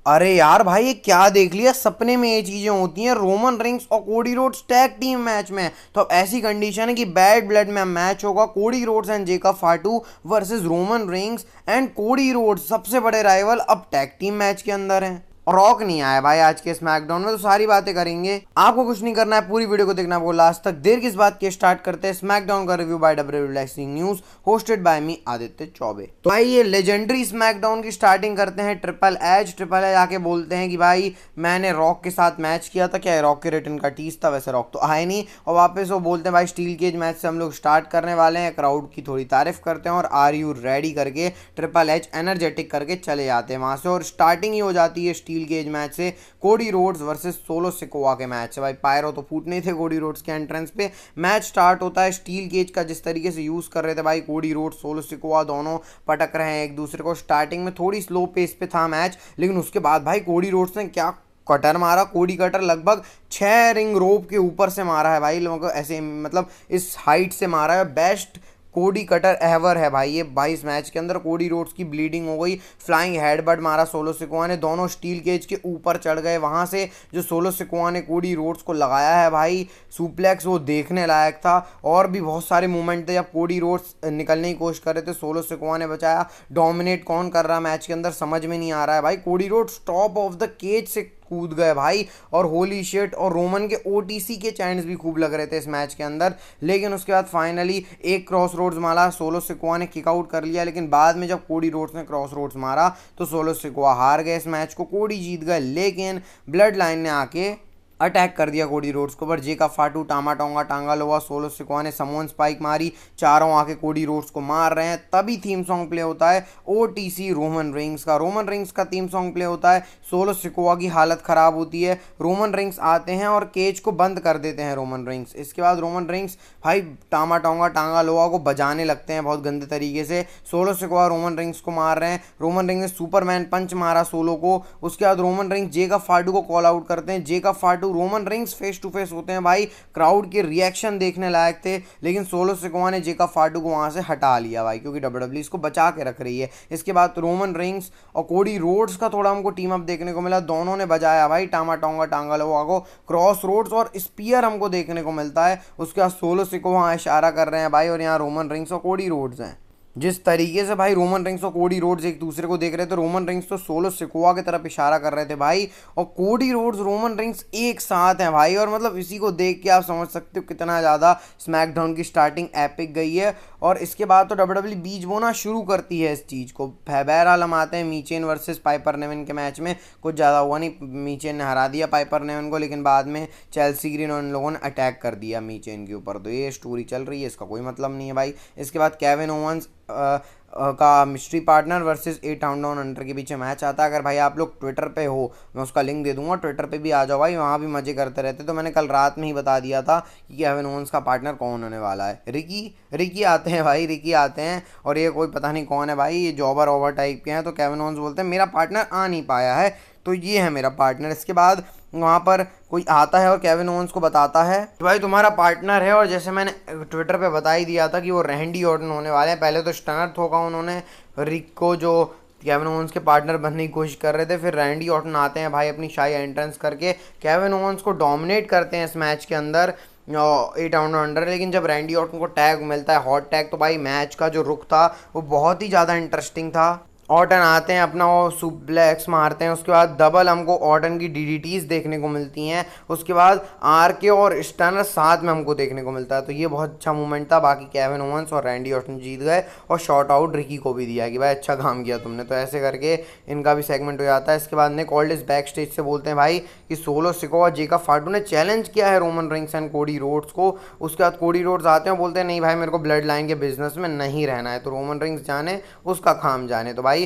अरे यार भाई, ये क्या देख लिया, सपने में ये चीजें होती हैं। रोमन रिंग्स और Cody Rhodes tag team match में। तो अब ऐसी कंडीशन है कि बैड ब्लड में मैच होगा, Cody Rhodes and Jacob फाटू versus Roman Reigns and Cody roads, सबसे बड़े राइवल अब टैग टीम मैच के अंदर हैं। और रॉक नहीं आया भाई आज के स्मैकडाउन में, तो सारी बातें करेंगे। आपको कुछ नहीं करना है, पूरी वीडियो को देखना है आपको लास्ट तक। देर किस बात की, स्टार्ट करते हैं स्मैकडाउन का review by W relaxing news, hosted by me Aditya Choubey. तो भाई ये लेजेंडरी स्मैकडाउन की स्टार्टिंग करते हैं ट्रिपल एच। ट्रिपल एच आके बोलते हैं कि भाई मैंने रॉक के साथ मैच किया था, क्या रॉक के रिटर्न का टीज था, वैसे रॉक तो आए नहीं। और वापस वो बोलते हैं भाई स्टील केज मैच से हम लोग स्टार्ट करने वाले हैं, क्राउड की थोड़ी तारीफ करते हैं और आर यू रेडी करके ट्रिपल एच एनर्जेटिक करके चले जाते हैं वहां से। और स्टार्टिंग ही हो जाती है स्टील केज मैच से, कोडी रोड्स वर्सेस सोलो सिकोआ के मैच से। भाई पायरो तो फूटने थे कोडी रोड्स के एंट्रेंस पे। मैच स्टार्ट होता है स्टील केज का जिस तरीके से यूज कर रहे थे भाई कोडी रोड्स, सोलो सिकोआ दोनों पटक रहे हैं एक दूसरे को। स्टार्टिंग में थोड़ी स्लो पेस पे था मैच, लेकिन उसके बाद भाई कोडी रोड्स ने क्या कटर मारा। कोडी कटर लगभग 6 रिंग रोप के ऊपर से मारा है भाई, लोगों ऐसे मतलब इस हाइट से मारा है। बेस्ट कोडी कटर एवर है भाई ये 22 मैच के अंदर। कोडी रोड्स की ब्लीडिंग हो गई, फ्लाइंग हेडबट मारा सोलो सिकोआ ने, दोनों स्टील केज के ऊपर चढ़ गए। वहां से जो सोलो सिकोआ ने कोडी रोड्स को लगाया है भाई सुप्लेक्स, वो देखने लायक था। और भी बहुत सारे मूवमेंट थे जब कोडी रोड्स निकलने की कोशिश कर रहे थे, सोलो सिकोआ ने बचाया। डोमिनेट कौन कर रहा मैच के अंदर समझ में नहीं आ रहा है भाई। Cody Rhodes top of the cage से कूद गए भाई, और होली शिट। और रोमन के ओटीसी के चैंट्स भी खूब लग रहे थे इस मैच के अंदर। लेकिन उसके बाद फाइनली एक क्रॉस रोड्स मारा, सोलो सिकोआ ने किक आउट कर लिया। लेकिन बाद में जब कोडी रोड्स ने क्रॉस रोड्स मारा तो सोलो सिकोआ हार गए इस मैच को, कोडी जीत गए। लेकिन ब्लड लाइन ने आके अटैक कर दिया कोडी रोड्स को, पर जेका फाटू, टामा टोंगा, टांगा लोवा, सोलो सिकोआ ने समोन स्पाइक मारी, चारों आके कोडी रोड्स को मार रहे हैं। तभी थीम सॉन्ग प्ले होता है ओटीसी रोमन रिंग्स का। रोमन रिंग्स का थीम सॉन्ग प्ले होता है, सोलो सिकोआ की हालत खराब होती है, रोमन रिंग्स आते हैं और केज को बंद कर देते हैं रोमन रिंग्स। इसके बाद रोमन रिंग्स भाई टामा टोंगा, टांगा लोवा को बजाने लगते हैं बहुत गंदे तरीके से। सोलो सिकोआ रोमन रिंग्स को मार रहे हैं, रोमन रिंग्स ने सुपरमैन पंच मारा सोलो को। उसके बाद रोमन रिंग्स जेका फाटू को कॉल आउट करते हैं। Jacob Fatu Roman Reigns face to face होते हैं भाई, क्राउड के रिएक्शन देखने लायक थे। लेकिन सोलो सिकोआ ने जेका फाटू को वहां से हटा लिया भाई, क्योंकि डब्ल्यूडब्ल्यूई इसको बचा के रख रही है। इसके बाद रोमन रिंग्स और कोडी रोड्स का थोड़ा हमको टीम अप देखने को मिला, दोनों ने बजाया भाई टामा टोंगा, टांगा लोवा को, क्रॉस रोड्स और स्पीयर हमको देखने को मिलता है। उसके बाद सोलो सिकोआ इशारा कर रहे हैं भाई, और यहाँ रोमन रिंग्स और कोडी रोड्स हैं। जिस तरीके से भाई रोमन रिंग्स और कोडी रोड्स एक दूसरे को देख रहे थे, रोमन रिंग्स तो सोलो सिकोआ की तरफ इशारा कर रहे थे भाई, और कोडी रोड्स रोमन रिंग्स एक साथ हैं भाई। और मतलब इसी को देख के आप समझ सकते हो कितना ज़्यादा स्मैकडाउन की स्टार्टिंग एपिक गई है। और इसके बाद तो डब्ल्यूडब्ल्यूई बीच बोना शुरू करती है इस चीज़ को। बहरहाल हम आते हैं मीचेन वर्सेस पाइपर नेवन के मैच में। कुछ ज़्यादा हुआ नहीं, मीचेन ने हरा दिया पाइपर नेवन को, लेकिन बाद में चेल्सी ग्रीन और इन लोगों ने अटैक कर दिया मीचेन के ऊपर। तो ये स्टोरी चल रही है, इसका कोई मतलब नहीं है भाई। इसके बाद केविन ओवंस का mystery partner versus 8 down under के पीछे मैच आता है। अगर भाई आप लोग ट्विटर पे हो, मैं उसका लिंक दे दूंगा, ट्विटर पे भी आ जाओ भाई, वहाँ भी मजे करते रहते। तो मैंने कल रात में ही बता दिया था कि केविन ओवंस का पार्टनर कौन होने वाला है। रिकी आते हैं भाई, रिकी आते हैं, और ये कोई पता नहीं कौन है भाई, ये जॉबर ओवर टाइप के हैं। तो केविन ओवंस बोलते हैं मेरा पार्टनर आ नहीं पाया है, तो ये है मेरा पार्टनर। इसके बाद वहाँ पर कोई आता है और केविन ओवंस को बताता है कि भाई तुम्हारा पार्टनर है, और जैसे मैंने ट्विटर पे बता ही दिया था कि वो रैंडी ऑर्टन होने वाले हैं। पहले तो स्टनर ठोका उन्होंने रिक को, जो केविन ओवंस के पार्टनर बनने की कोशिश कर रहे थे। फिर रैंडी ऑर्टन आते हैं भाई अपनी शाही एंट्रेंस करके, केविन ओवंस को डोमिनेट करते हैं इस मैच के अंदर 8 डाउन अंडर। लेकिन जब रैंडी ऑर्टन को टैग मिलता है, हॉट टैग, तो भाई मैच का जो रुख था वो बहुत ही ज़्यादा इंटरेस्टिंग था। ऑर्टन आते हैं, अपना वो सुप्लेक्स मारते हैं, उसके बाद डबल हमको ऑर्टन की डीडीटीज देखने को मिलती हैं। उसके बाद आरके और स्टनर साथ में हमको देखने को मिलता है। तो ये बहुत अच्छा मूवमेंट था। बाकी केविन ओवंस और रैंडी ऑर्टन जीत गए, और शॉर्ट आउट रिकी को भी दिया कि भाई अच्छा काम किया तुमने। तो ऐसे करके इनका भी सेगमेंट हो जाता है। इसके बाद निक ऑल्डिस बैक स्टेज से बोलते हैं भाई कि सोलो सिकोआ, जेका फाटू ने चैलेंज किया है Roman Reigns and Cody roads को। उसके बाद कोडी रोड्स आते हैं, बोलते हैं नहीं भाई मेरे को ब्लड लाइन के बिजनेस में नहीं रहना है, तो रोमन रिंग्स जाने उसका काम जाने। तो भाई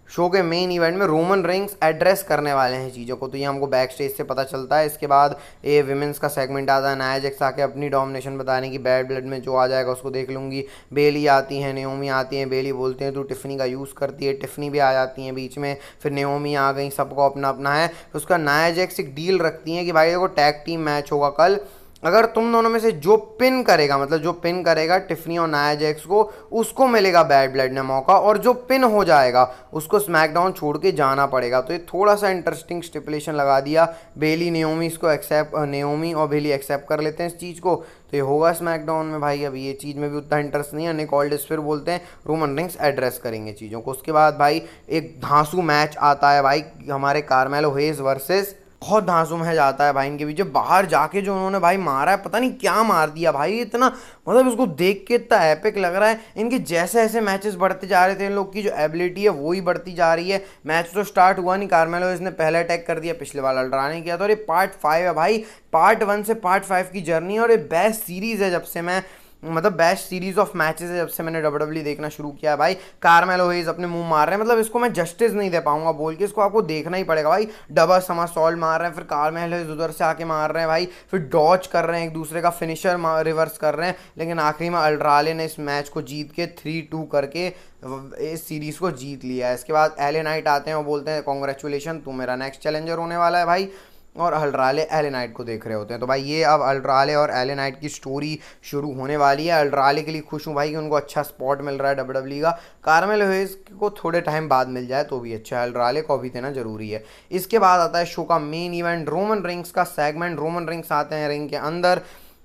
शो के मेन इवेंट में रोमन रिंग्स एड्रेस करने वाले हैं चीज़ों को, तो ये हमको बैक स्टेज से पता चलता है। इसके बाद ये विमेंस का सेगमेंट आता है, नाया जैक्स आके अपनी डोमिनेशन बताने की, बैड ब्लड में जो आ जाएगा उसको देख लूँगी। बेली आती हैं, नेओमी आती हैं। बेली बोलते हैं तू टिफनी का यूज़ करती है, टिफनी भी आ जाती हैं बीच में। फिर नेओमी आ गई, सबको अपना अपना है। उसका नाया जैक्स एक डील रखती हैं कि भाई देखो टैग टीम मैच होगा कल, अगर तुम दोनों में से जो पिन करेगा, मतलब जो पिन करेगा टिफनी और नाया जैक्स को, उसको मिलेगा बैड ब्लड ने मौका, और जो पिन हो जाएगा उसको स्मैकडाउन छोड़ के जाना पड़ेगा। तो ये थोड़ा सा इंटरेस्टिंग स्टिपुलेशन लगा दिया। बेली नेओमी इसको एक्सेप्ट, नेओमी और बेली एक्सेप्ट कर लेते हैं इस चीज़ को, तो ये होगा स्मैकडाउन में भाई। अब ये चीज़ में भी उतना इंटरेस्ट नहीं है। निक ऑल्डिस फिर बोलते हैं रोमन रिंग्स एड्रेस करेंगे चीज़ों को। उसके बाद भाई एक धांसू मैच आता है भाई, हमारे कार्मेलो हेज वर्सेस, बहुत धांसू मैच आता है भाई इनके बीच। बाहर जाके जो उन्होंने भाई मारा है, पता नहीं क्या मार दिया भाई, इतना मतलब उसको देख के इतना एपिक लग रहा है। इनके जैसे ऐसे मैचेस बढ़ते जा रहे थे, इन लोग की जो एबिलिटी है वो ही बढ़ती जा रही है। मैच तो स्टार्ट हुआ नहीं, कार्मेलो इसने पहले अटैक कर दिया, पिछले वाला अल्ट्राने किया था। और ये पार्ट 5 है भाई, पार्ट 1 से पार्ट 5 की जर्नी है, और ये बेस्ट सीरीज़ है जब से मैं, मतलब बेस्ट सीरीज ऑफ मैचेस है जब से मैंने डब्ल्यूडब्ल्यू देखना शुरू किया है भाई। कार्मेलो हेज अपने मुंह मार रहे हैं, मतलब इसको मैं जस्टिस नहीं दे पाऊंगा बोल के, इसको आपको देखना ही पड़ेगा भाई। डबल समरसॉल्ट मार रहे हैं, फिर कार्मेलो हेज उधर से आके मार रहे हैं भाई, फिर डॉज कर रहे हैं एक दूसरे का, फिनिशर रिवर्स कर रहे हैं, लेकिन आखिरी में अल्ट्राले ने इस मैच को जीत के 3-2 करके इस सीरीज़ को जीत लिया है। इसके बाद एले नाइट आते हैं और बोलते हैं कॉन्ग्रेचुलेशन, तू मेरा नेक्स्ट चैलेंजर होने वाला है भाई। और अल्ट्राले एले नाइट को देख रहे होते हैं। तो भाई ये अब अल्ट्राले और एले नाइट की स्टोरी शुरू होने वाली है। अल्ट्राले के लिए खुश हूँ भाई कि उनको अच्छा स्पॉट मिल रहा है डब्ल्यूडब्ल्यू का। कार्मेलो हेज को थोड़े टाइम बाद मिल जाए तो भी अच्छा है, अल्ट्राले को अभी देना जरूरी है। इसके बाद आता है शो का मेन इवेंट, रोमन रिंग्स का सेगमेंट। रोमन रिंग्स आते हैं रिंग के अंदर,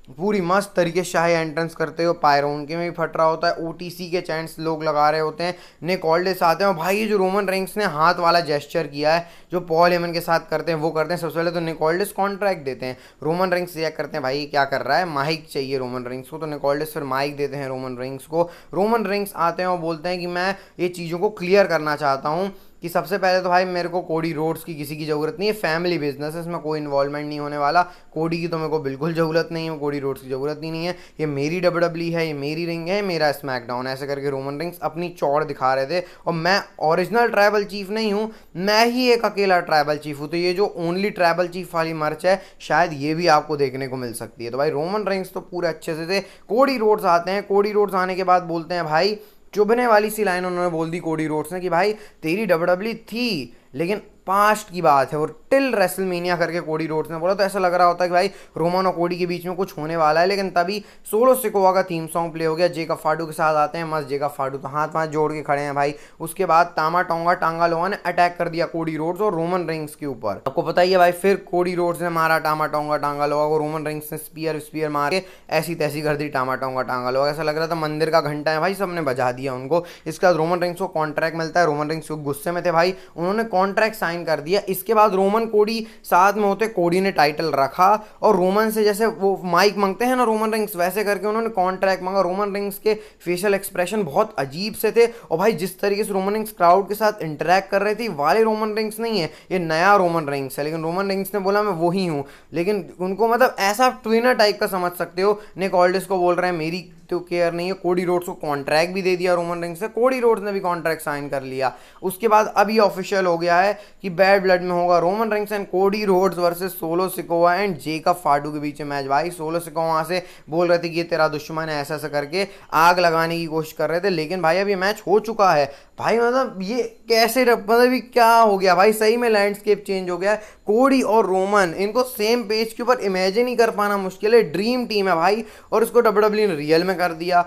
पूरी मस्त तरीके से शाही एंट्रेंस करते हो, पायरो उनके में भी फट रहा होता है, ओटीसी के चैंट्स लोग लगा रहे होते हैं। निक ऑल्डिस आते हैं और भाई ये जो रोमन रिंग्स ने हाथ वाला जेस्चर किया है जो पॉल हेमन के साथ करते हैं वो करते हैं। सबसे पहले तो निक ऑल्डिस कॉन्ट्रैक्ट देते हैं, रोमन रिंग्स रिएक्ट करते हैं भाई क्या कर रहा है, माइक चाहिए रोमन रिंग्स को, तो निक ऑल्डिस फिर माइक देते हैं रोमन रिंग्स को। रोमन रिंग्स आते हैं और बोलते हैं कि मैं ये चीज़ों को क्लियर करना चाहता हूँ कि सबसे पहले तो भाई मेरे को कोडी रोड्स की किसी की ज़रूरत नहीं है, फैमिली बिजनेस है, इसमें कोई इन्वॉल्वमेंट नहीं होने वाला। कोडी की तो मेरे को बिल्कुल ज़रूरत नहीं है, कोडी रोड्स की ज़रूरत ही नहीं है, ये मेरी डब्ल्यूडब्ल्यू है, ये मेरी रिंग है, मेरा स्मैकडाउन, ऐसे करके रोमन रिंग्स अपनी चौड़ दिखा रहे थे। और मैं ओरिजिनल ट्राइबल चीफ नहीं हूँ, मैं ही एक अकेला ट्राइबल चीफ हूँ। तो ये जो ओनली ट्राइबल चीफ वाली मर्च है शायद ये भी आपको देखने को मिल सकती है। तो भाई रोमन रिंग्स तो पूरे अच्छे से थे। कोडी रोड्स आते हैं, कोडी रोड्स आने के बाद बोलते हैं भाई, चुभने वाली सी लाइन उन्होंने बोल दी कोडी रोड्स ने कि भाई तेरी डब्ल्यूडब्ल्यू थी लेकिन पास्ट की बात है, वो टिल रेसलमेनिया करके कोडी रोड्स ने बोला। तो ऐसा लग रहा होता है कि भाई रोमन और कोडी के बीच में कुछ होने वाला है, लेकिन तभी सोलो सिकोवा का थीम सॉन्ग प्ले हो गया। जेकब फाडू के साथ आते हैं, मस्त जेकब फाडू तो हाथ हाथ जोड़ के खड़े हैं भाई। उसके बाद तामा टोंगा टांगा लोहा ने अटैक कर दिया कोडी रोड्स और रोमन रिंग्स के ऊपर। आपको पता ही है भाई, फिर कोडी रोड्स ने मारा टामा टोंगा टांगा लोहा को, रोमन रिंग्स ने स्पीयर मार के ऐसी तैसी कर दी टामा टोंगा टांगा लोहा। ऐसा लग रहा था मंदिर का घंटा है भाई, सबने बजा दिया उनको। इसके बाद रोमन रिंग्स को कॉन्ट्रैक्ट मिलता है, रोमन रिंग्स को गुस्से में थे भाई, उन्होंने कॉन्ट्रैक्ट साइन कर दिया। इसके बाद रोमन कोडी साथ में होते, कोडी ने टाइटल रखा और रोमन से जैसे वो माइक मांगते हैं ना रोमन रिंग्स, वैसे करके उन्होंने कॉन्ट्रैक्ट मांगा। रोमन रिंग्स के फेशियल एक्सप्रेशन बहुत अजीब से थे, और भाई जिस तरीके से रोमन रिंग्स क्राउड के साथ इंटरेक्ट कर रहे थे वाले रोमन रिंग्स नहीं है, ये नया रोमन रिंग्स है। लेकिन रोमन रिंग्स ने बोला मैं वही हूँ, लेकिन उनको मतलब ऐसा ट्विनर टाइप का समझ सकते हो। निक ऑल्डिस को बोल रहे हैं मेरी तो केयर नहीं है। कोडी रोड्स को कॉन्ट्रैक्ट भी दे दिया रोमन रिंग्स से, कोडी रोड्स ने भी कॉन्ट्रैक्ट साइन कर लिया। उसके बाद अब ये ऑफिशियल हो गया है कि बैड ब्लड में होगा Roman Reigns and Cody Rhodes versus Solo Sikoa and Jacob Fatu के बीच में मैच। भाई सोलो सिकोवा वहां से बोल रहे थे कि ये तेरा दुश्मन है, ऐसा ऐसा करके आग लगाने की कोशिश कर रहे थे, लेकिन भाई अब ये मैच हो चुका है भाई। मतलब ये कैसे, मतलब ये क्या हो गया भाई, सही में लैंडस्केप चेंज हो गया है। कोडी और रोमन इनको सेम पेज के ऊपर इमेजिन ही कर पाना मुश्किल है, ड्रीम टीम है भाई, और इसको डब्ल्यूडब्ल्यू ने रियल में कर दिया।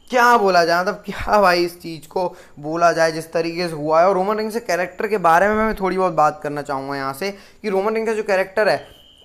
क्या बोला जाए, मतलब क्या भाई इस चीज़ को बोला जाए जिस तरीके से हुआ है। और रोमन रिंग्स के कैरेक्टर के बारे में मैं थोड़ी बहुत बात करना चाहूँगा यहाँ से, कि रोमन रिंग्स का जो कैरेक्टर है,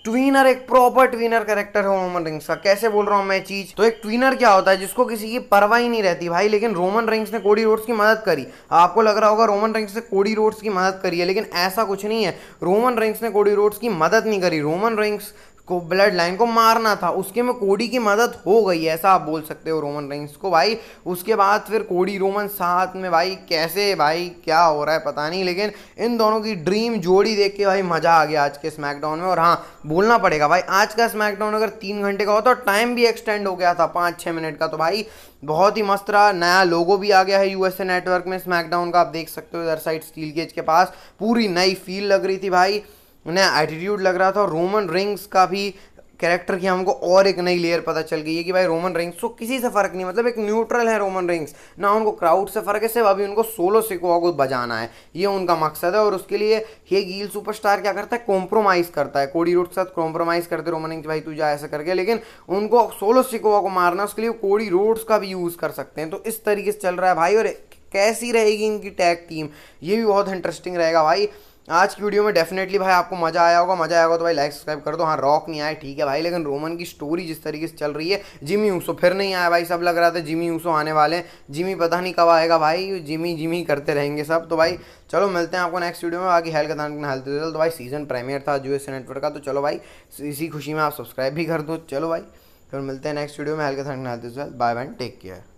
ट्वीनर, एक प्रॉपर ट्वीनर कैरेक्टर है रोमन रिंग्स का। कैसे बोल रहा हूँ मैं चीज, तो एक ट्वीनर क्या होता है, जिसको किसी की परवाह ही नहीं रहती भाई। लेकिन रोमन रिंग्स ने कोडी रोड्स की मदद करी। आपको लग रहा होगा रोमन रिंग्स ने कोडी रोड्स की मदद करी है, लेकिन ऐसा कुछ नहीं है। रोमन रिंग्स ने कोडी रोड्स की मदद नहीं करी, रोमन रिंग्स को ब्लड लाइन को मारना था, उसके में कोडी की मदद हो गई, ऐसा आप बोल सकते हो रोमन रिंग्स को भाई। उसके बाद फिर कोडी रोमन साथ में भाई, कैसे भाई क्या हो रहा है पता नहीं, लेकिन इन दोनों की ड्रीम जोड़ी देख के भाई मजा आ गया आज के स्मैकडाउन में। और हाँ बोलना पड़ेगा भाई, आज का स्मैकडाउन अगर 3 घंटे का होता तो टाइम भी एक्सटेंड हो गया था 5-6 मिनट का, तो भाई बहुत ही मस्त रहा। नया लोगो भी आ गया है यूएसए नेटवर्क में स्मैकडाउन का, आप देख सकते हो इधर साइड स्टील केज के पास, पूरी नई फील लग रही थी भाई, नया एटीट्यूड लग रहा था। और रोमन रिंग्स का भी कैरेक्टर की हमको और एक नई लेयर पता चल गई है कि भाई रोमन रेंस को किसी से फर्क नहीं, मतलब एक न्यूट्रल है रोमन रेंस, ना उनको क्राउड से फर्क है, सिर्फ अभी उनको सोलो सिकोआ को बजाना है, ये उनका मकसद है। और उसके लिए ये गील सुपरस्टार क्या करता है, कॉम्प्रोमाइज करता है, कोडी रोड के साथ कॉम्प्रोमाइज करते रोमन रेंस, भाई तू जा ऐसा करके, लेकिन उनको सोलो सिकोआ को मारना, उसके लिए कोडी रोड्स का भी यूज कर सकते हैं। तो इस तरीके से चल रहा है भाई। और कैसी रहेगी इनकी टैग टीम, ये भी बहुत इंटरेस्टिंग रहेगा भाई। आज की वीडियो में डेफिनेटली भाई आपको मजा आया होगा, मजा आया होगा तो भाई लाइक सब्सक्राइब कर दो। हाँ रॉक नहीं आया ठीक है भाई, लेकिन रोमन की स्टोरी जिस तरीके से चल रही है, जिमी यूसो फिर नहीं आया भाई, सब लग रहा था जिमी यूसो आने वाले हैं, जिमी पता नहीं कब आएगा भाई, जिमी जिमी करते रहेंगे सब। तो भाई चलो मिलते हैं आपको नेक्स्ट वीडियो में। बाकी हेल का हेल्थ तो भाई सीजन प्रीमियर था यूएसए नेटवर्क का, तो चलो भाई इसी खुशी में आप सब्सक्राइब भी कर दो। चलो भाई फिर मिलते हैं नेक्स्ट वीडियो में। हेल का health bye bye, take care.